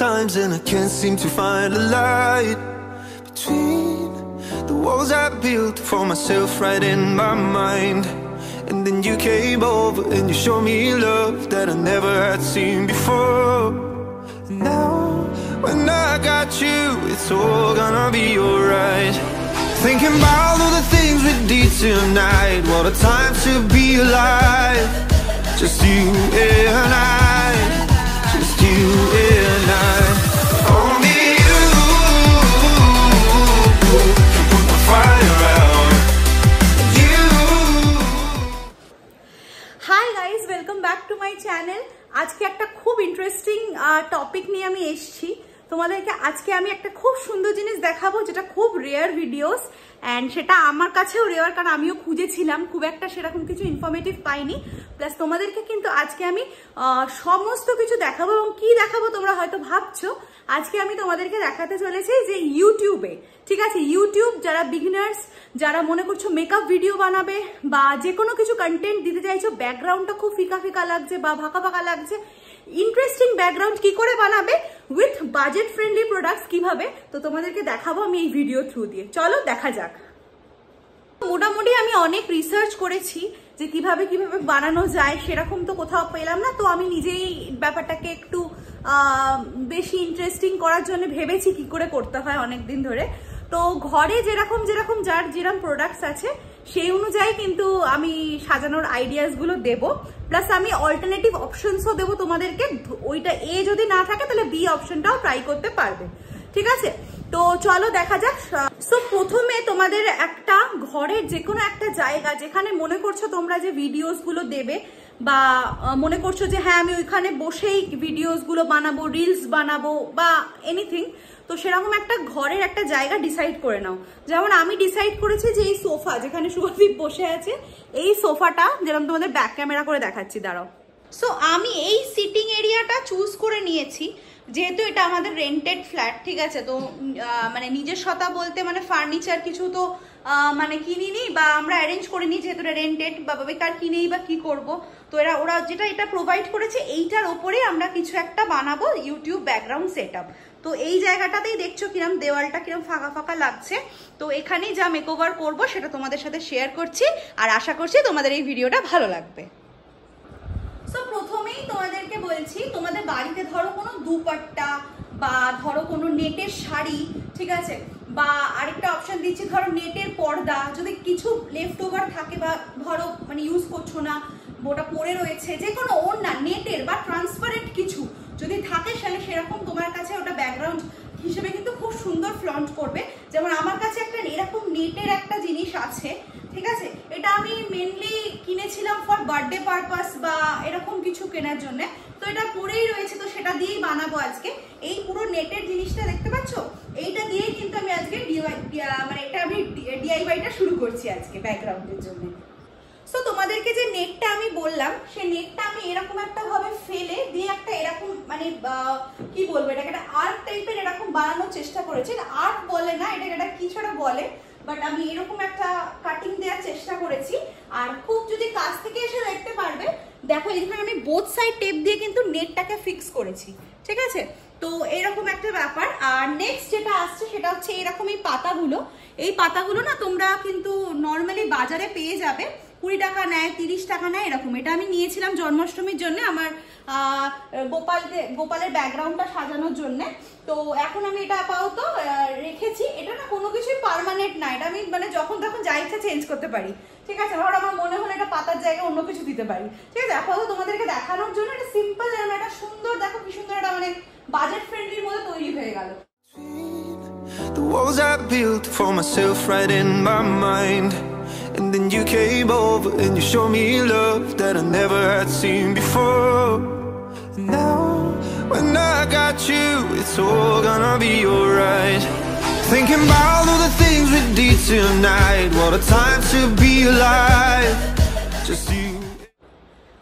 times and I can't seem to find a light between the walls I built for myself right in my mind. And then you came over and you showed me love that I never had seen before. And now when I got you, it's all gonna be alright. Thinking about all the things we did tonight. What a time to be alive. Just you and I. Just you and I. Only you can put the fire out. You. Hi guys, welcome back to my channel. আজকে একটা খুব interesting topic নিয়ে আমি এসেছি। তোমাদেরকে আজকে আমি একটা খুব সুন্দর জিনিস দেখাবো, যেটা খুব রেয়ার ভিডিওস অ্যান্ড সেটা আমার কাছেও রেয়ার, কারণ আমিও খুঁজেছিলাম, খুব একটা সেরকম কিছু ইনফরমেটিভ পাইনি। প্লাস তোমাদেরকে কিন্তু আজকে আমি সমস্ত কিছু দেখাবো, এবং কি দেখাবো তোমরা হয়তো ভাবছো। আজকে আমি তোমাদেরকে দেখাতে চলেছি যে ইউটিউবে, ঠিক আছে, ইউটিউব যারা বিগিনার্স, যারা মনে করছো মেকআপ ভিডিও বানাবে বা যে কোনো কিছু কন্টেন্ট দিতে চাইছো, ব্যাকগ্রাউন্ডটা খুব ফিকা ফিকা লাগছে বা ফাঁকা ফাঁকা লাগছে, ইন্টারেস্টিং ব্যাকগ্রাউন্ড কি করে বানাবে উইথ বাজেট ফ্রেন্ডলি প্রোডাক্টস কিভাবে, তো তোমাদেরকে দেখাবো আমি এই ভিডিও থ্রু দিয়ে। চলো দেখা যাক। মোটামুটি আমি অনেক রিসার্চ করেছি যে কিভাবে কিভাবে বানানো যায়, সেরকম তো কোথাও পেলাম না। তো আমি নিজেই ব্যাপারটাকে একটু বেশি ইন্টারেস্টিং করার জন্য ভেবেছি কি করে করতে হয় অনেকদিন ধরে। তো ঘরে যেরকম যেরকম যার যেরকম প্রোডাক্টস আছে সেই অনুযায়ী কিন্তু আমি সাজানোর আইডিয়াস গুলো দেবো। প্লাস আমি অল্টারনেটিভ অপশনসও দেবো তোমাদেরকে, ওইটা এ যদি না থাকে তাহলে বি অপশনটাও ট্রাই করতে পারবে, ঠিক আছে। তো চলো দেখা যাক। সো প্রথমে তোমাদের একটা ঘরের যে কোনো একটা জায়গা যেখানে মনে করছো তোমরা যে ভিডিওস গুলো দেবে, বা মনে করছো যে হ্যাঁ আমি ওইখানে বসেই ভিডিওস গুলো বানাবো, রিলস বানাবো বা এনিথিং, তো সেরকম একটা ঘরের একটা জায়গা ডিসাইড করে নাও। যেমন আমি ডিসাইড করেছি যে এই সোফা যেখানে শুভদীপ বসে আছে, এই সোফাটা যেরকম তোমাদের ব্যাক ক্যামেরা করে দেখাচ্ছি, দাঁড়াও। সো আমি এই সিটিং এরিয়াটা চুজ করে নিয়েছি, যেহেতু এটা আমাদের রেন্টেড ফ্ল্যাট, ঠিক আছে। তো মানে নিজস্বতা বলতে মানে ফার্নিচার কিছু তো মানে কিনিনি বা আমরা অ্যারেঞ্জ করিনি, যেহেতু এটা রেন্টেড, বা বেকার কিনেই বা কি করব। তো ওরা যেটা এটা প্রোভাইড করেছে, এইটার ওপরে আমরা কিছু একটা বানাবো ইউটিউব ব্যাকগ্রাউন্ড সেট আপ। তো এই জায়গাটাতেই দেখছো কিরম দেওয়ালটা কিরম ফাঁকা ফাঁকা লাগছে। তো এখানেই যা মেকওভার করবো সেটা তোমাদের সাথে শেয়ার করছি, আর আশা করছি তোমাদের এই ভিডিওটা ভালো লাগবে। সো প্রথমেই তোমাদেরকে বলছি, তোমাদের বাড়িতে ধরো কোনো দুপাট্টা বা ধরো কোনো নেটের শাড়ি, ঠিক আছে, বা আরেকটা অপশন দিচ্ছি ধরো নেটের পর্দা, যদি কিছু লেফট ওভার থাকে বা ধরো মানে ইউজ করছো না, ওটা পরে রয়েছে, যে কোনো ওড়না নেটের বা ট্রান্সপারেন্ট কিছু যদি থাকে, সেরকম তোমার কাছে ওটা ব্যাকগ্রাউন্ড হিসেবে কিন্তু খুব সুন্দর ফ্লন্ট করবে। যেমন আমার কাছে একটা এরকম নেটের একটা জিনিস আছে, ঠিক আছে, এটা আমি মেনলি কিনেছিলাম ফর বার্থডে পারপাস বা এরকম কিছু কেনার জন্য। তো এটা পরেই রয়েছে, তো সেটা দিয়েই বানাবো আজকে। এই পুরো নেটের জিনিসটা দেখতে পাচ্ছ, এইটা দিয়েই কিন্তু আমি আজকে মানে এটা আমি ডিআইওয়াইটা শুরু করছি আজকে ব্যাকগ্রাউন্ডের জন্য। সো তোমাদেরকে যে নেটটা আমি বললাম, সেই নেটটা আমি এরকম একটা ভাবে ফেলে দিয়ে একটা এরকম মানে কি বলবো, এটাকে একটা আর্ট টাইপের এরকম বানানোর চেষ্টা করেছি। আর্ট বলে না, এটাকে একটা কিছুটা বলে, বাট আমি এরকম একটা কাটিং দেওয়ার চেষ্টা করেছি। আর খুব যদি কাছ থেকে এসে দেখতে পারবে, দেখো এখানে আমি বোথ সাইড টেপ দিয়ে কিন্তু নেটটাকে ফিক্স করেছি, ঠিক আছে। তো এরকম একটা ব্যাপার। আর নেক্সট যেটা আসছে সেটা হচ্ছে এরকম এই পাতাগুলো। এই পাতাগুলো না তোমরা কিন্তু নর্মালি বাজারে পেয়ে যাবে, 20 টাকা নেয়, 30 টাকা নেয় এরকম। এটা আমি নিয়েছিলাম জন্মাষ্টমীর জন্য, আমার গোপালের ব্যাকগ্রাউন্ডটা সাজানোর জন্য। তো এখন আমি এটা আপাতত রেখেছি। এটা না কোনো কিছুই পার্মানেন্ট না, এটা আমি মানে যখন তখন যা ইচ্ছা চেঞ্জ করতে পারি, ঠিক আছে। ধরো আমার মনে হলো এটা পাতার জায়গায় অন্য কিছু দিতে পারি, ঠিক আছে। আপাতত তোমাদেরকে দেখানোর জন্য এটা সিম্পল, যেমন এটা সুন্দর, দেখো কি সুন্দর, এটা মানে বাজেট ফ্রেন্ডলির মধ্যে তৈরি হয়ে গেল। The walls I built for myself right in my mind. And then you came over and you showed me love that I never had seen before. Now when I got you, it's all gonna be alright. Thinking about all the things we did tonight. What a time to be alive. Just you.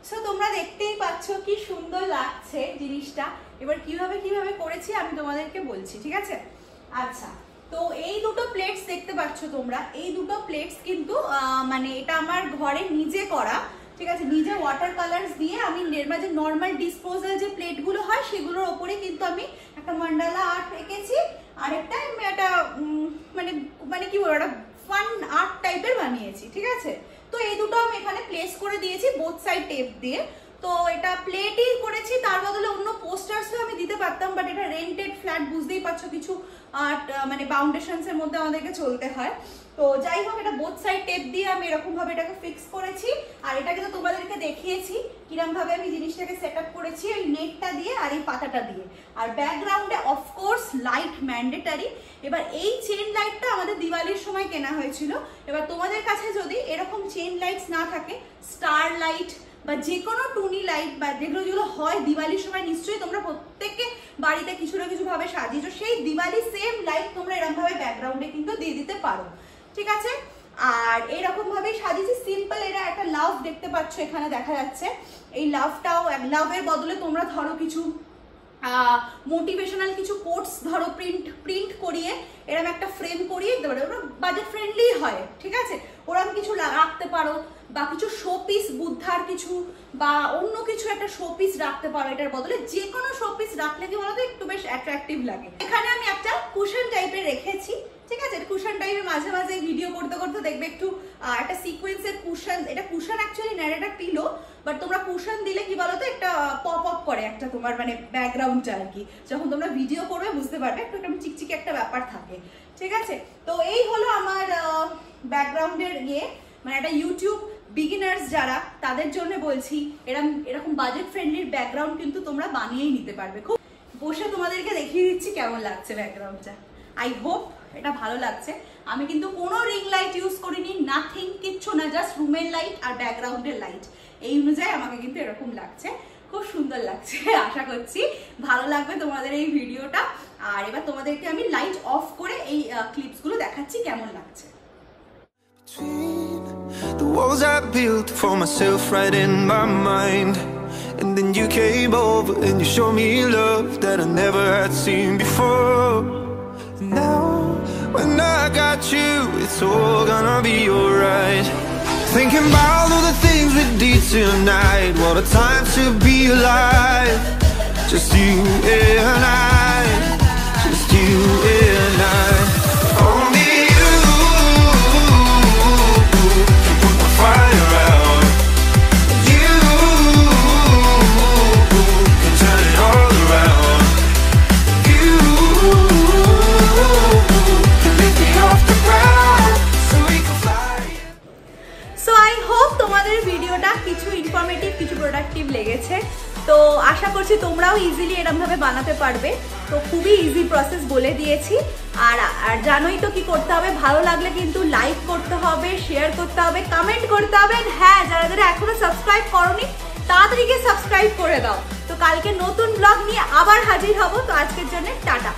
So তোমরা দেখতেই পাচ্ছ কি সুন্দর লাগছে জিনিসটা। এবার কিভাবে কিভাবে করেছি আমি তোমাদেরকে বলছি, ঠিক আছে। আচ্ছা, তো এই দুটো প্লেটস দেখতে পাচ্ছ তোমরা, এই দুটো প্লেটস কিন্তু মানে এটা আমার ঘরে নিজে করা, ঠিক আছে। নিজে ওয়াটার কালার্স দিয়ে আমি যে নর্মাল ডিসপোজাল যে প্লেটগুলো হয় সেগুলোর ওপরে কিন্তু আমি একটা মান্ডালা আর্ট এঁকেছি, আর একটা মানে মানে কি বলবো, একটা ফান আর্ট টাইপের বানিয়েছি, ঠিক আছে। তো এই দুটো আমি এখানে প্লেস করে দিয়েছি বোথ সাইড টেপ দিয়ে। তো এটা প্লেটই করেছি, তার বদলে অন্য পোস্টার্সও আমি দিতে পারতাম, বাট এটা রেন্টেড ফ্ল্যাট, বুঝতেই পারছো কিছু আর্ট মানে বাউন্ডেশনস এর মধ্যে আমাদেরকে চলতে হয়। তো যাই হোক, এটা বোথ সাইড টেপ দিয়ে আমি এরকম ভাবে এটাকে ফিক্স করেছি। আর এটাকে তো তোমাদেরকে দেখিয়েছি কিরকম ভাবে আমি জিনিসটাকে সেট আপ করেছি, ওই নেটটা দিয়ে আর এই পাতাটা দিয়ে। আর ব্যাকগ্রাউন্ডে অফকোর্স লাইট ম্যান্ডেটারি। এবার এই চেন লাইটটা আমাদের দিওয়ালির সময় কেনা হয়েছিল। এবার তোমাদের কাছে যদি এরকম চেন লাইটস না থাকে, স্টার লাইট বা যে কোনো টুনি লাইট বা যেগুলো হয় দিওয়ালির সময়, নিশ্চয়ই তোমরা প্রত্যেককে বাড়িতে কিছু না কিছু ভাবে সাজিয়েছো, সেই দিওয়ালি সেম লাইট তোমরা এরকম ভাবে ব্যাকগ্রাউন্ডে কিন্তু দিয়ে দিতে পারো, ঠিক আছে। আর এইরকম ভাবে সাজিয়েছি সিম্পল। এরা একটা লাভ দেখতে পাচ্ছ এখানে দেখা যাচ্ছে, এই লাভটাও লাভের বদলে তোমরা ধরো কিছু মোটিভেশনাল কিছু কোটস ধরো প্রিন্ট করিয়ে এরকম একটা ফ্রেম করিয়ে দিতে পারো, ওরা বাজেট ফ্রেন্ডলি হয়, ঠিক আছে। ওরকম কিছু রাখতে পারো, বা কিছু শোপিস বুদ্ধার কিছু বা অন্য কিছু একটা শোপিস রাখতে পারো। এটার বদলে যে কোনো শোপিস রাখলে কি বলতো একটু বেশ অ্যাট্রাকটিভ লাগে। এখানে আমি একটা কুশন টাইপের রেখেছি, ঠিক আছে। কুশন টাইপের মাঝে মাঝে ভিডিও করতে করতে দেখবে একটু একটা সিকোয়েন্সের কুশন, এটা কুশন অ্যাকচুয়ালি না, এটা পিলো, বাট তোমরা কুশন দিলে কি বলতো একটা পপ আপ করে একটা তোমার মানে ব্যাকগ্রাউন্ডটা আর কি, যখন তোমরা ভিডিও করবে বুঝতে পারবে একটু একটা চিকচিকে একটা ব্যাপার থাকে, ঠিক আছে। তো এই হলো আমার ব্যাকগ্রাউন্ডের মানে একটা ইউটিউব বিগিনার্স যারা, তাদের জন্য বলছি এরকম বাজেট ফ্রেন্ডলি ব্যাকগ্রাউন্ড কিন্তু তোমরা বানিয়েই নিতে পারবে। খুব বসে তোমাদেরকে দেখিয়ে দিচ্ছি কেমন লাগছে ব্যাকগ্রাউন্ডটা। আই হোপ এটা ভালো লাগছে। আমি কিন্তু কোনো রিং লাইট ইউজ করিনি, নাথিং, কিচ্ছু না, জাস্ট রুমের লাইট আর ব্যাকগ্রাউন্ডের লাইট, এই অনুযায়ী আমাকে কিন্তু এরকম লাগছে। খুব সুন্দর লাগছে, আশা করছি ভালো লাগবে তোমাদের এই ভিডিওটা। আর এবার তোমাদেরকে আমি লাইট অফ করে এই ক্লিপসগুলো দেখাচ্ছি কেমন লাগছে। The walls I built for myself right in my mind, and then you came over and you showed me love that I never had seen before. And now when I got you, it's all gonna be alright. Thinking about all the things we did tonight, what a time to be alive. Just you and I, just you and I. Only you can put the fire out. You can turn it all around. You can lift me off the ground so we can fly. So I hope তোমাদের ভিডিওটা কিছু informative কিছু productive লেগেছে। তো আশা করছি তোমরাও easily এরকমভাবে বানাতে পারবে। তো খুবই ইজি প্রসেস বলে দিয়েছি। আর জানোই তো কি করতে হবে, ভালো লাগলে কিন্তু লাইক করতে হবে, শেয়ার করতে হবে, কমেন্ট করতে হবে। হ্যাঁ, যারা যারা এখনো সাবস্ক্রাইব করোনি তাড়াতাড়ি গিয়ে সাবস্ক্রাইব করে দাও। তো কালকে নতুন ব্লগ নিয়ে আবার হাজির হব। তো আজকের জন্য টাটা।